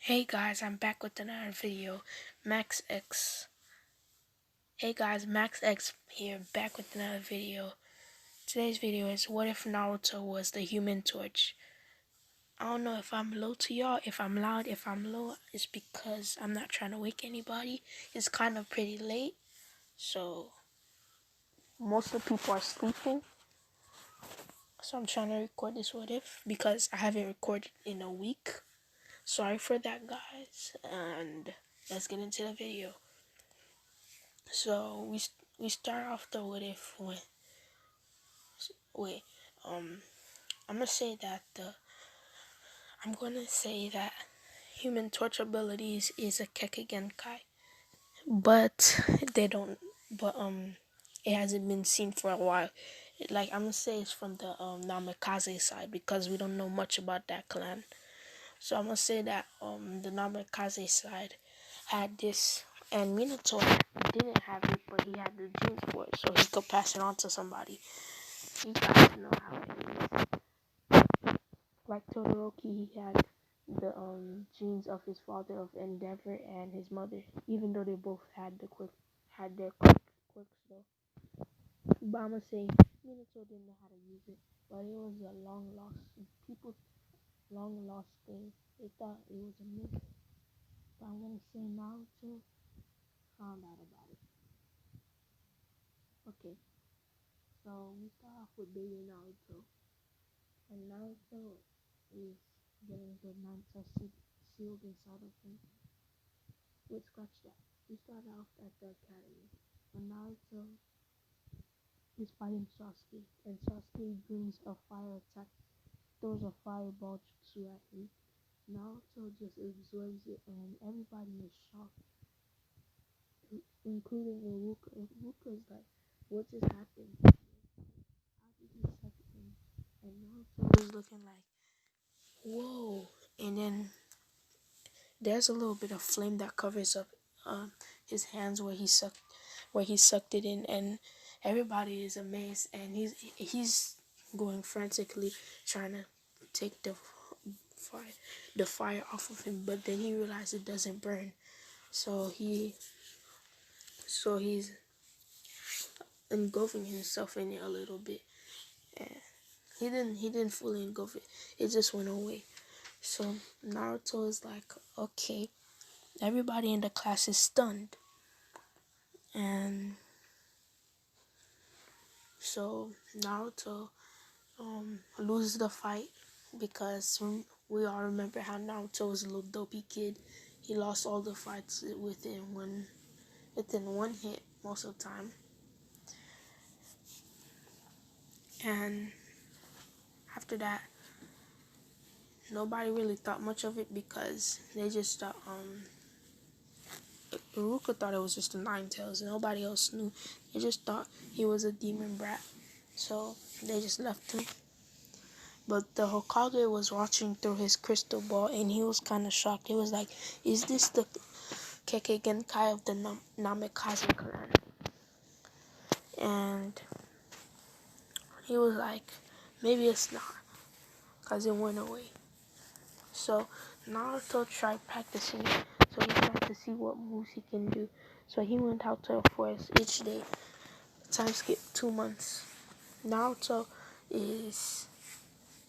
Hey guys, I'm back with another video. Max X. Hey guys, Max X here, back with another video. Today's video is what if Naruto was the Human Torch? I don't know if I'm low to y'all, if I'm loud, if I'm low, it's because I'm not trying to wake anybody. It's kind of pretty late, so most of the people are sleeping. So I'm trying to record this what if because I haven't recorded in a week. Sorry for that, guys, and let's get into the video. So we start off the what if with wait I'm gonna say that Human Torch abilities is a Kekkei, but they don't but it hasn't been seen for a while. I'm gonna say it's from the Namikaze side because we don't know much about that clan. So I'm gonna say that the Namikaze side had this, and Minato didn't have it, but he had the genes for it, so he could pass it on to somebody. You guys know how it is. Like Todoroki, he had the genes of his father of Endeavor and his mother, even though they both had their quirks though. But I'ma say Minato didn't know how to use it, but it was a long lost thing. They thought it was a myth. But I'm gonna say Naruto found out about it. Okay, so we start off with baby Naruto. And Naruto is getting the Naruto sealed inside of him. Wait, scratch that. We start off at the academy. And Naruto is fighting Sasuke. And Sasuke brings a fire attack, throws a fireball jutsu at him. Naruto just absorbs it and everybody is shocked, including Iruka. Iruka's like, what just happened? How did he suck in? And Naruto was looking like, whoa. And then there's a little bit of flame that covers up his hands where he sucked it in, and everybody is amazed, and he's going frantically trying to take the fire off of him, but then he realized it doesn't burn, so he's engulfing himself in it a little bit, and he didn't fully engulf it. It just went away. So Naruto is like, okay, everybody in the class is stunned. And so Naruto loses the fight because we all remember how Naruto was a little dopey kid. He lost all the fights within one hit most of the time. And after that, nobody really thought much of it because they just thought Iruka thought it was just a Nine Tails, and nobody else knew. They just thought he was a demon brat, so they just left him. But the Hokage was watching through his crystal ball, and he was kind of shocked. He was like, is this the Kekkei of the Namikaze clan? And he was like, maybe it's not, because it went away. So Naruto tried practicing it, so he tried to see what moves he can do. So he went out to the forest each day. Time skip 2 months. Naruto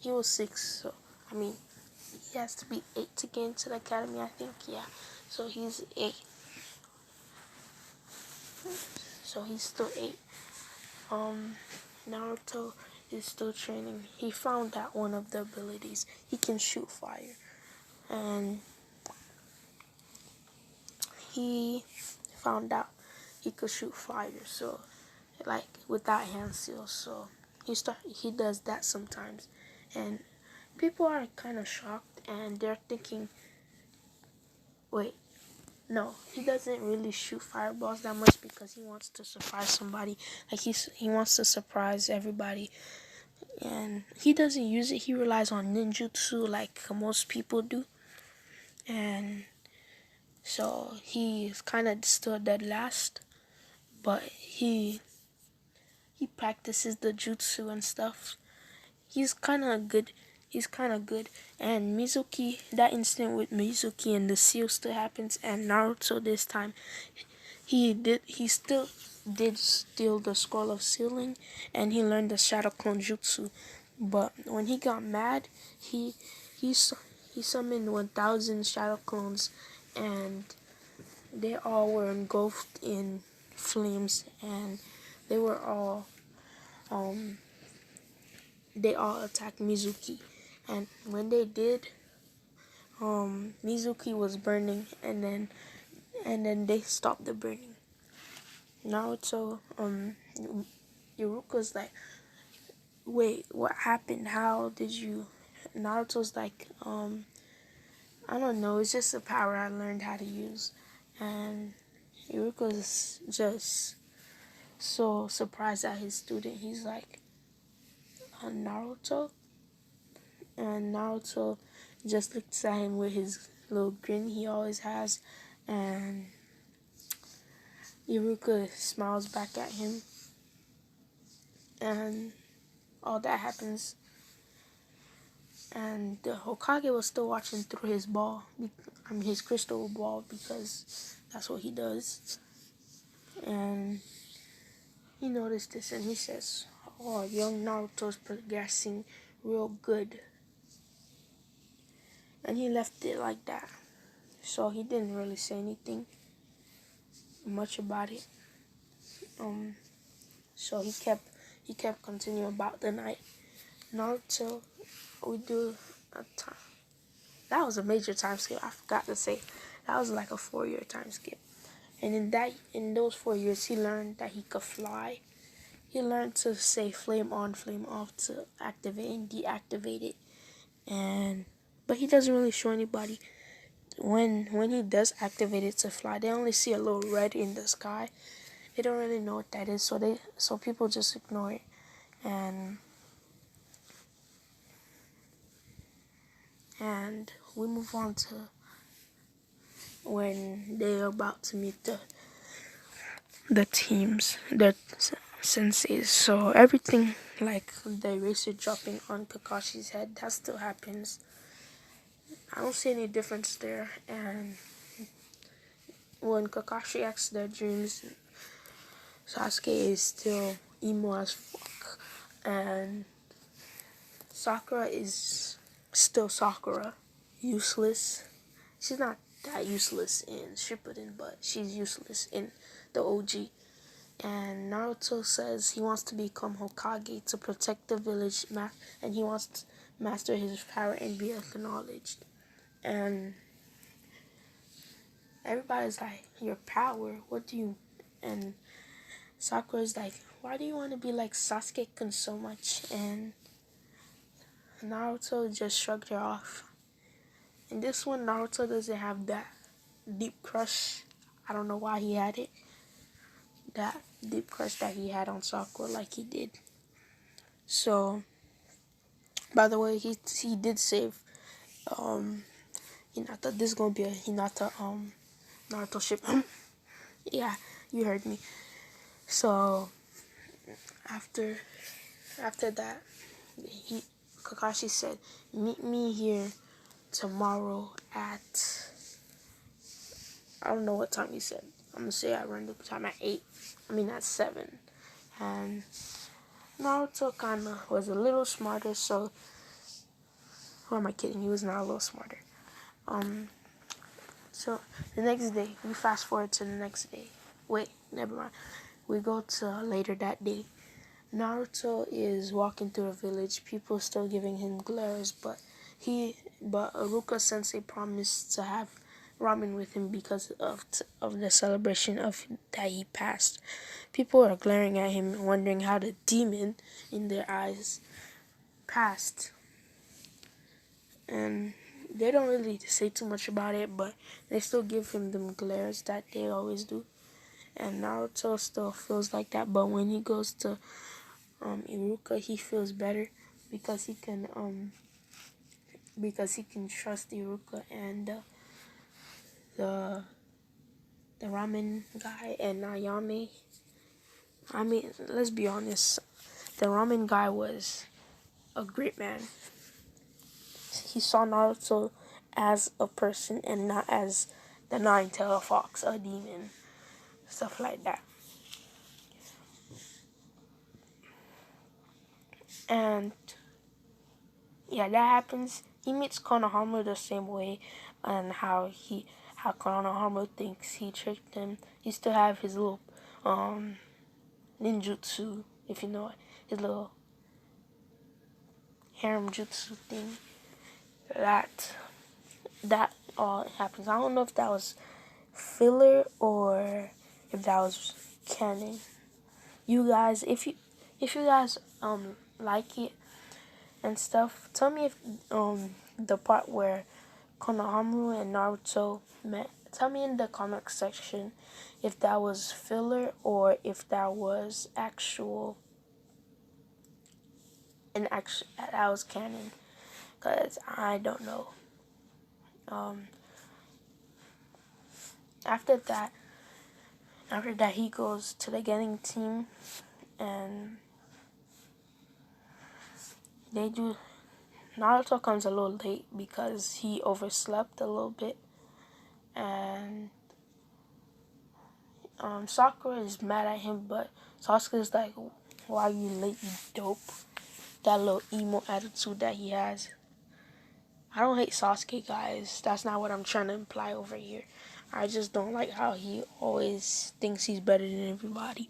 he was 6, so he has to be 8 to get into the academy, I think. Yeah, so he's 8. So he's still 8. Naruto is still training. He found out one of the abilities. He can shoot fire, and he found out he could shoot fire. So, like without hand seals. So he does that sometimes, and people are kind of shocked, and they're thinking, wait, no, he doesn't really shoot fireballs that much because he wants to surprise somebody. Like he wants to surprise everybody, and he doesn't use it. He relies on ninjutsu like most people do, and so he's kind of still dead last, but he practices the jutsu and stuff. He's kind of good. he's kind of good. And Mizuki, that incident with Mizuki and the seal still happens. And Naruto this time, he still did steal the scroll of sealing, and he learned the shadow clone jutsu. But when he got mad, he he summoned 1,000 shadow clones, and they all were engulfed in flames, and they were all um they all attacked Mizuki. And when they did, Mizuki was burning, and then they stopped the burning. Naruto, Iruka's like, wait, what happened? How did you? Naruto's like, I don't know. It's just a power I learned how to use, and Iruka's just so surprised at his student. He's like, Naruto, and Naruto just looks at him with his little grin he always has, and Iruka smiles back at him, and all that happens. And the Hokage was still watching through his ball, his crystal ball, because that's what he does. And he noticed this, and he says, "Oh, young Naruto's progressing real good." And he left it like that. So he didn't really say anything much about it. So he kept continuing about the night. Naruto, we do a time. That was a major time skip. I forgot to say that was like a 4-year time skip. And in those 4 years, he learned that he could fly. He learned to say flame on, flame off to activate and deactivate it. But he doesn't really show anybody. When he does activate it to fly, they only see a little red in the sky. They don't really know what that is, so people just ignore it. And we move on to when they're about to meet the teams, the senseis. So everything like the eraser dropping on Kakashi's head, that still happens. I don't see any difference there. And when Kakashi asks their dreams, Sasuke is still emo as fuck, and Sakura is still Sakura, useless. She's not that useless in Shippuden, but she's useless in the OG. And Naruto says he wants to become Hokage to protect the village, and he wants to master his power and be acknowledged. And everybody's like, your power? What do you? And Sakura's like, why do you want to be like Sasuke-kun so much? And Naruto just shrugged her off. In this one, Naruto doesn't have that deep crush. I don't know why he had it. That deep crush that he had on Sakura like he did. So, by the way, he did save Hinata. This is gonna be a Hinata Naruto ship. Yeah, you heard me. So after that, Kakashi said, "Meet me here tomorrow at." I don't know what time he said. I'm gonna say I run the time at 8. At 7. And Naruto kinda was a little smarter, so who am I kidding? He was not a little smarter. So the next day, we fast forward to the next day. Wait, never mind. We go to later that day. Naruto is walking through a village. People still giving him glares, but Iruka Sensei promised to have ramen with him because of the celebration of that he passed. People are glaring at him, wondering how the demon in their eyes passed. And they don't really say too much about it, but they still give him them glares that they always do. And Naruto still feels like that, but when he goes to Iruka, he feels better because he can trust Iruka and the ramen guy and Nayame. Let's be honest, the ramen guy was a great man. he saw Naruto as a person and not as the nine-tailed fox, a demon, stuff like that. And yeah, that happens. He meets Konohama the same way, and how Konohama thinks he tricked him. He still have his little ninjutsu, if you know it, his little harem jutsu thing. That all happens. I don't know if that was filler or if that was canon. You guys, if you guys like it and stuff, tell me if the part where Konohamaru and Naruto met. Tell me in the comment section if that was filler or if that was that was canon. Cause I don't know. Um, after that, he goes to the getting team, and they do. Naruto comes a little late because he overslept a little bit, and Sakura is mad at him, but Sasuke's like, "Why are you late, you dope?" That little emo attitude that he has. I don't hate Sasuke, guys. That's not what I'm trying to imply over here. I just don't like how he always thinks he's better than everybody.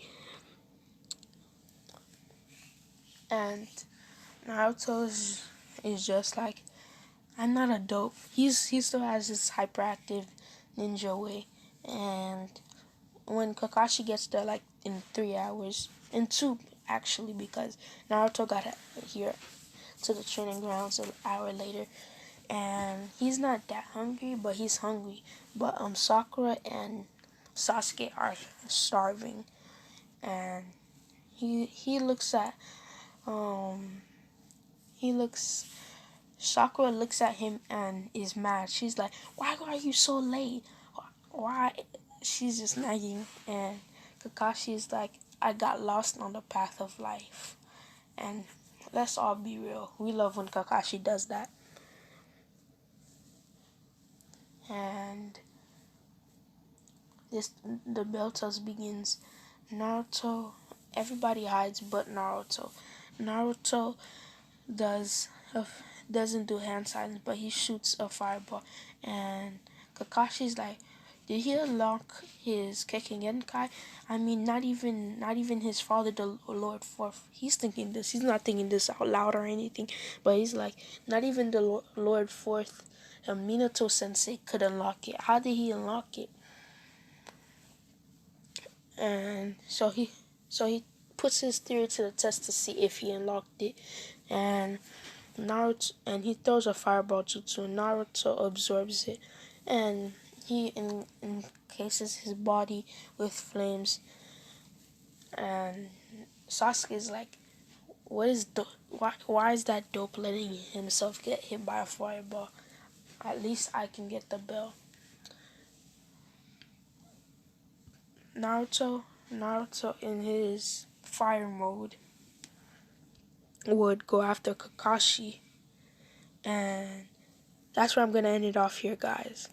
And Naruto is just like, I'm not a dope. He still has his hyperactive ninja way. And when Kakashi gets there, like in 3 hours, in two actually, because Naruto got here to the training grounds an hour later, and he's not that hungry, but he's hungry. But Sakura and Sasuke are starving, and he looks at he looks Sakura looks at him and is mad. She's like, "Why are you so late? Why?" She's just nagging, and Kakashi is like, "I got lost on the path of life." And let's all be real, we love when Kakashi does that. And the battle toss begins. Naruto, everybody hides but Naruto. Naruto does doesn't do hand signs, but he shoots a fireball, and Kakashi's like, did he unlock his Kekkei? I mean, not even his father, the Lord Fourth. He's thinking this. He's not thinking this out loud or anything, but he's like, not even the Lord Fourth, Minato Sensei could unlock it. How did he unlock it? And so he puts his theory to the test to see if he unlocked it, and he throws a fireball jutsu. Naruto absorbs it, and he encases his body with flames. And Sasuke's like, "What is why is that dope letting himself get hit by a fireball? At least I can get the bell." Naruto in his fire mode would go after Kakashi, and that's where I'm gonna end it off here, guys.